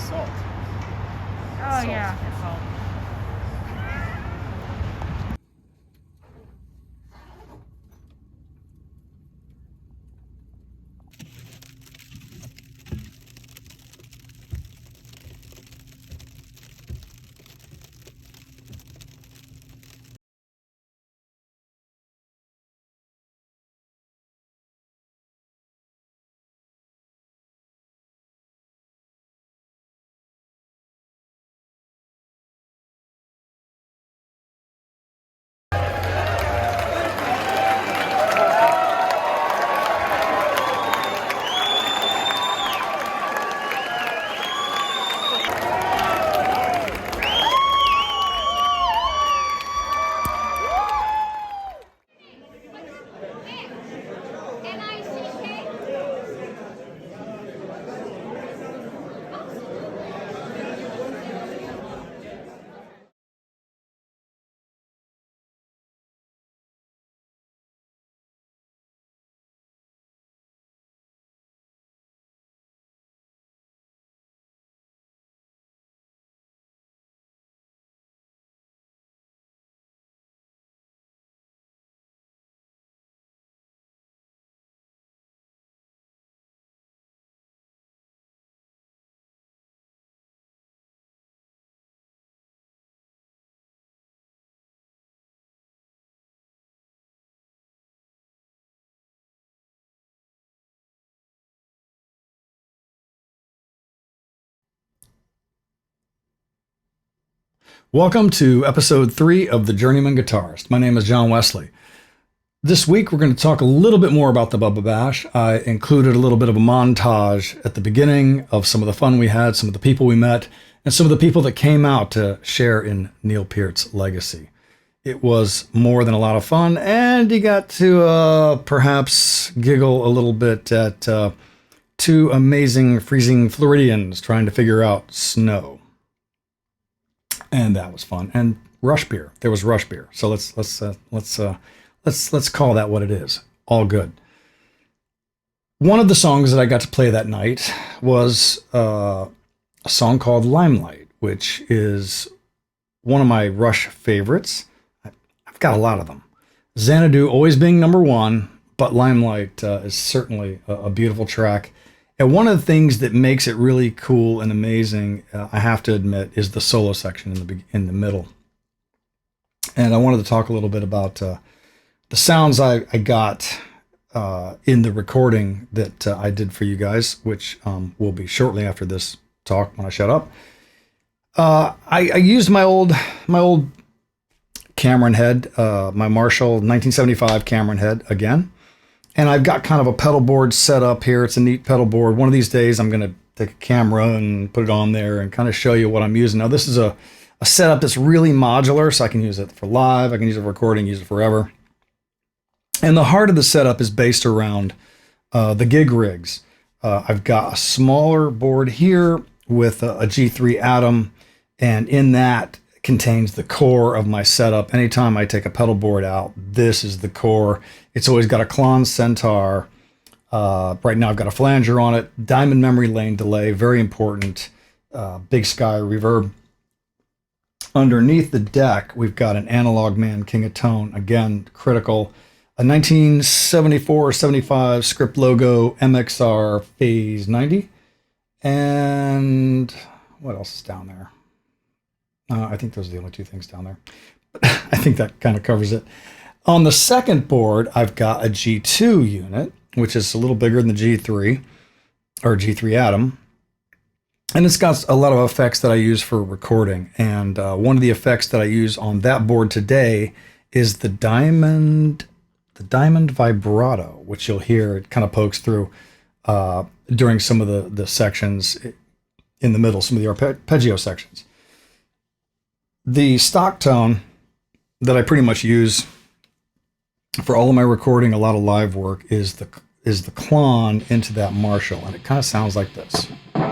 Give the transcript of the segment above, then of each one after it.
salt. Oh, Salt. yeah, it's salt. Welcome to episode 3 of The Journeyman Guitarist. My name is John Wesley. This week we're going to talk a little bit more about the Bubba Bash. I included a little bit of a montage at the beginning of some of the fun we had, some of the people we met, and some of the people that came out to share in Neil Peart's legacy. It was more than a lot of fun, and you got to perhaps giggle a little bit at two amazing freezing Floridians trying to figure out snow. And that was fun. And rush beer. There was rush beer. So let's call that what it is. All good. One of the songs that I got to play that night was a song called Limelight, which is one of my Rush favorites. I've got a lot of them. Xanadu always being number one, but Limelight is certainly a beautiful track. And one of the things that makes it really cool and amazing, I have to admit, is the solo section in the middle. And I wanted to talk a little bit about the sounds I got in the recording that I did for you guys, which will be shortly after this talk when I shut up. I used my old Cameron head, my Marshall 1975 Cameron head again. And I've got kind of a pedal board set up here. It's a neat pedal board. One of these days, I'm going to take a camera and put it on there and kind of show you what I'm using. Now, this is a setup that's really modular, so I can use it for live. I can use it for recording, use it forever. And the heart of the setup is based around the gig rigs. I've got a smaller board here with a G3 Atom, and in that contains the core of my setup. Anytime I take a pedal board out, this is the core. It's always got a Klon Centaur. Right now I've got a flanger on it. Diamond memory lane delay, very important. Big Sky reverb. Underneath the deck, we've got an Analog Man King of Tone. Again, critical. A 1974 or 75 script logo MXR Phase 90. And what else is down there? I think those are the only two things down there. But I think that kind of covers it. On the second board, I've got a G2 unit, which is a little bigger than the G3 or G3 Atom. And it's got a lot of effects that I use for recording. And one of the effects that I use on that board today is the Diamond Vibrato, which you'll hear. It kind of pokes through during some of the sections in the middle, some of the arpeggio sections. The stock tone that I pretty much use for all of my recording, a lot of live work, is the Klon into that Marshall, and it kind of sounds like this. And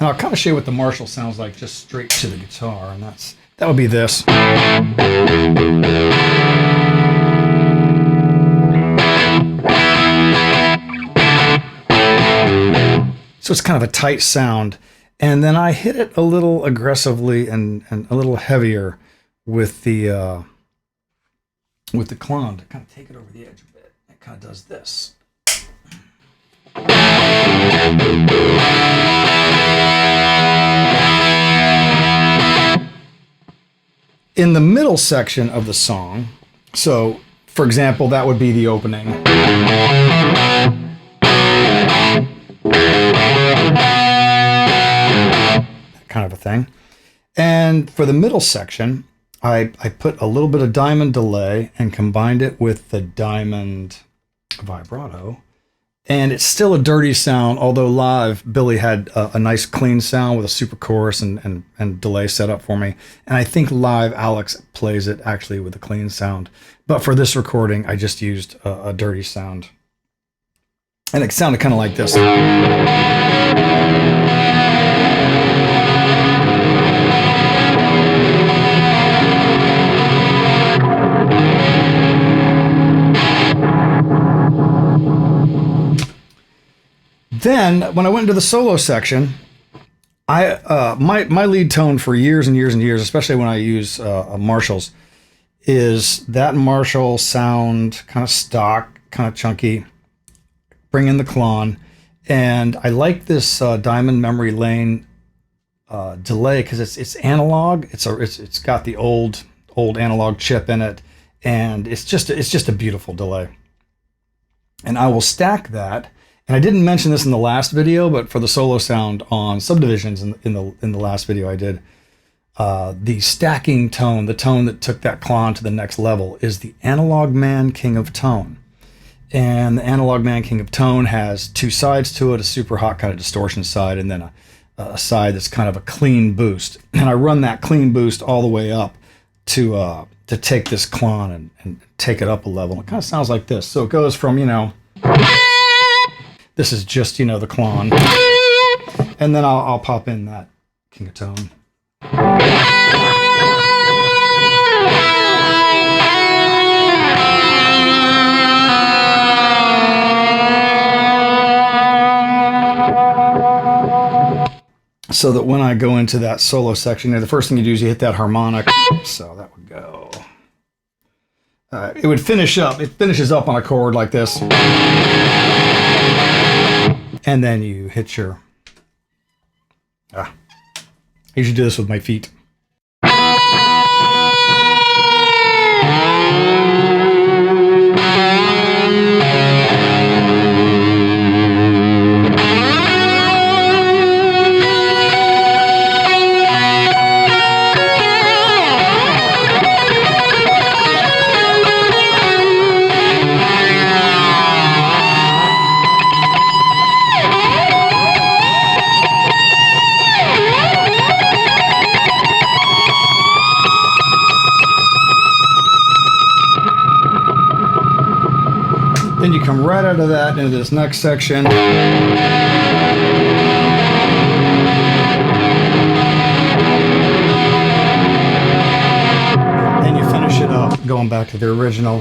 I'll kind of show you what the Marshall sounds like just straight to the guitar, and that would be this. So it's kind of a tight sound. And then I hit it a little aggressively and a little heavier with the clone to kind of take it over the edge a bit. It kind of does this. In the middle section of the song, so for example, that would be the opening. That kind of a thing. And for the middle section, I put a little bit of diamond delay and combined it with the diamond vibrato. And it's still a dirty sound, although live, Billy had a nice clean sound with a super chorus and delay set up for me. And I think live, Alex plays it actually with a clean sound. But for this recording, I just used a dirty sound. And it sounded kind of like this. Then, when I went into the solo section, my lead tone for years and years and years, especially when I use Marshalls, is that Marshall sound, kind of stock, kind of chunky. Bring in the clone, and I like this Diamond Memory Lane delay because it's analog. It's got the old analog chip in it, and it's just a beautiful delay. And I will stack that. And I didn't mention this in the last video, but for the solo sound on Subdivisions in the last video I did, the stacking tone, the tone that took that clone to the next level, is the Analog Man King of Tone. And the Analog Man King of Tone has two sides to it, a super hot kind of distortion side, and then a side that's kind of a clean boost. And I run that clean boost all the way up to take this clone and take it up a level. It kind of sounds like this. So it goes from, this is just, the clone. And then I'll pop in that King of Tone. So that when I go into that solo section, the first thing you do is you hit that harmonic. So that would go. It would finish up. It finishes up on a chord like this. And then you hit your... I usually do this with my feet. Then you come right out of that into this next section. And you finish it up going back to the original.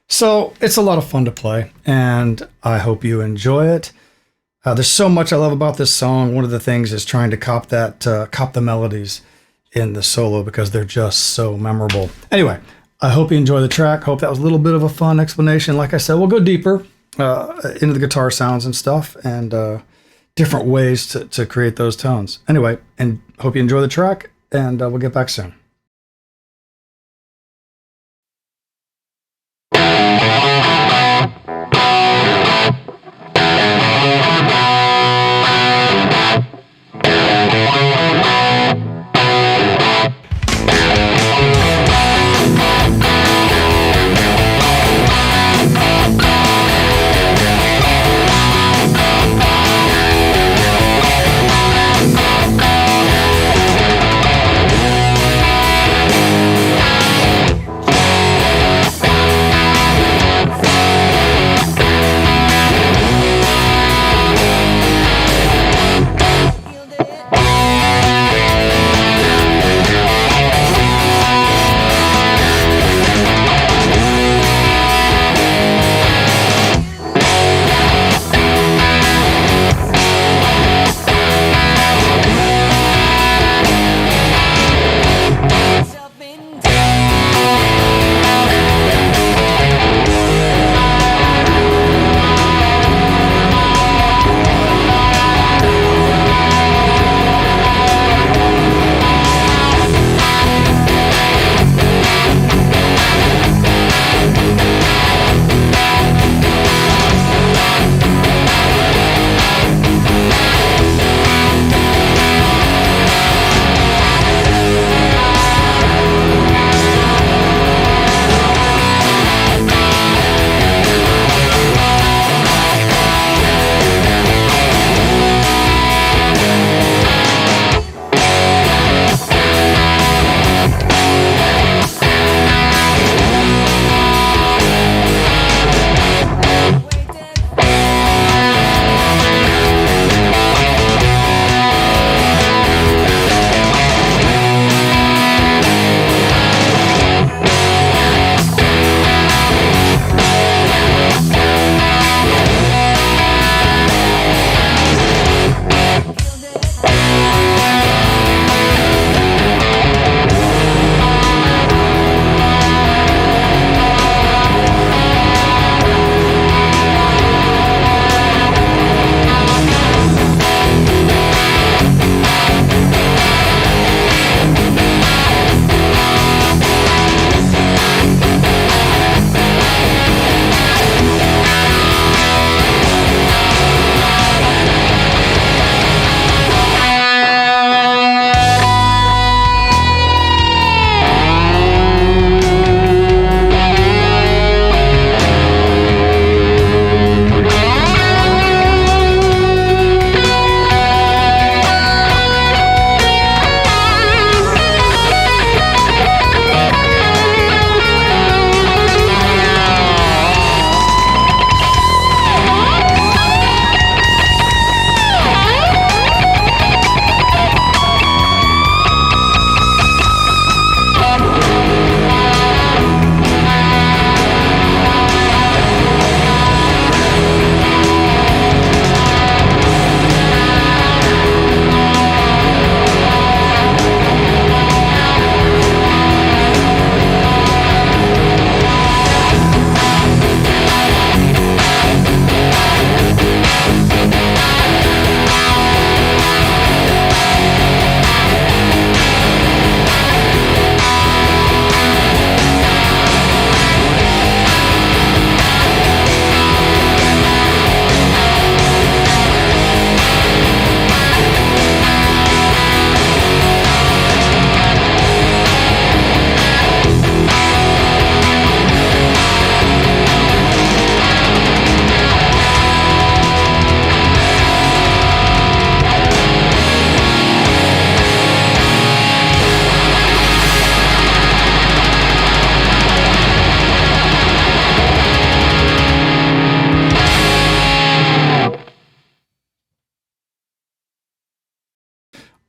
So it's a lot of fun to play, and I hope you enjoy it. There's so much I love about this song. One of the things is trying to cop the melodies in the solo because they're just so memorable. Anyway, I hope you enjoy the track. Hope that was a little bit of a fun explanation. Like I said, we'll go deeper into the guitar sounds and stuff, and different ways to create those tones. Anyway, and hope you enjoy the track, and we'll get back soon.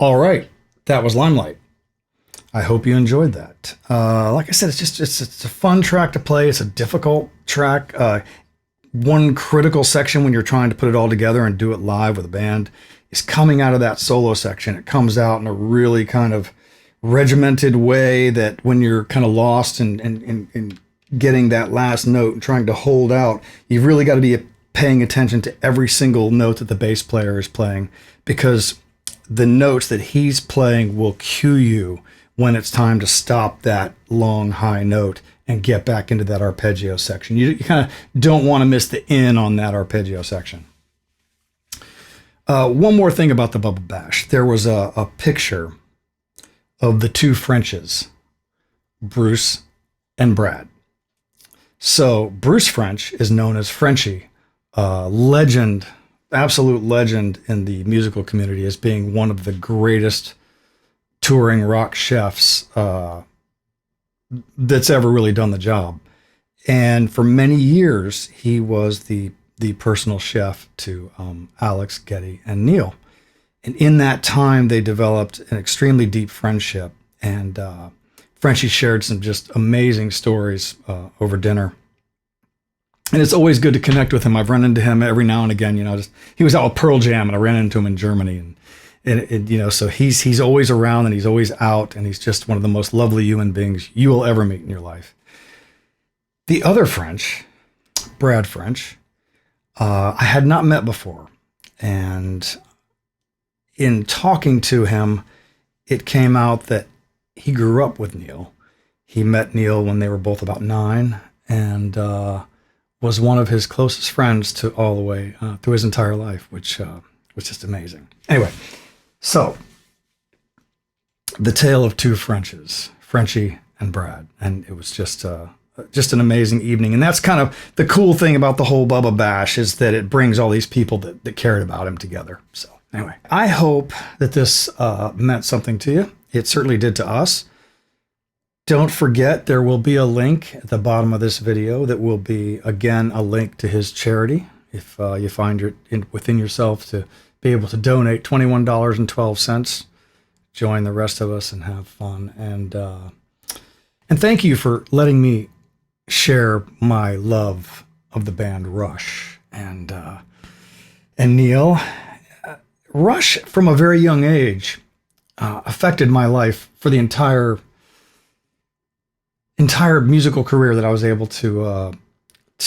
All right, that was Limelight. I hope you enjoyed that. Like I said, it's a fun track to play. It's a difficult track. One critical section when you're trying to put it all together and do it live with a band is coming out of that solo section. It comes out in a really kind of regimented way that when you're kind of lost and getting that last note and trying to hold out, you've really got to be paying attention to every single note that the bass player is playing, because the notes that he's playing will cue you when it's time to stop that long high note and get back into that arpeggio section. You kind of don't want to miss the in on that arpeggio section. One more thing about the Bubba Bash. There was a picture of the two Frenches, Bruce and Brad. So Bruce French is known as Frenchie, legend, absolute legend in the musical community, as being one of the greatest touring rock chefs that's ever really done the job. And for many years, he was the personal chef to Alex, Getty, and Neil. And in that time, they developed an extremely deep friendship. And Frenchie shared some just amazing stories over dinner. And it's always good to connect with him. I've run into him every now and again. He was out with Pearl Jam, and I ran into him in Germany. And so he's always around, and he's always out, and he's just one of the most lovely human beings you will ever meet in your life. The other French, Brad French, I had not met before. And in talking to him, it came out that he grew up with Neil. He met Neil when they were both about 9, and was one of his closest friends to all the way through his entire life, which was just amazing. Anyway, so the tale of two Frenches, Frenchie and Brad, and it was just an amazing evening. And that's kind of the cool thing about the whole Bubba Bash, is that it brings all these people that cared about him together. So anyway, I hope that this meant something to you. It certainly did to us. Don't forget, there will be a link at the bottom of this video that will be, again, a link to his charity. If you find it within yourself to be able to donate $21.12, join the rest of us and have fun. And thank you for letting me share my love of the band Rush and Neil. Rush, from a very young age, affected my life for the entire musical career that I was able to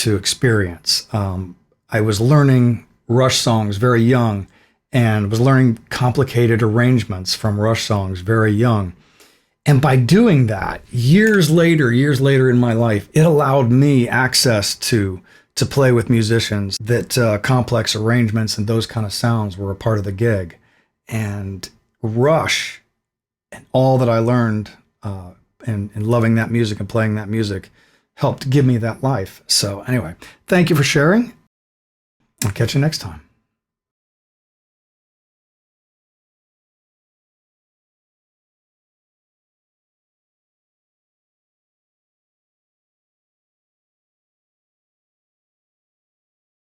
experience. I was learning Rush songs very young, and was learning complicated arrangements from Rush songs very young. And by doing that, years later in my life, it allowed me access to play with musicians that complex arrangements and those kind of sounds were a part of the gig. And Rush and all that I learned and loving that music and playing that music helped give me that life. So anyway, thank you for sharing. I'll catch you next time.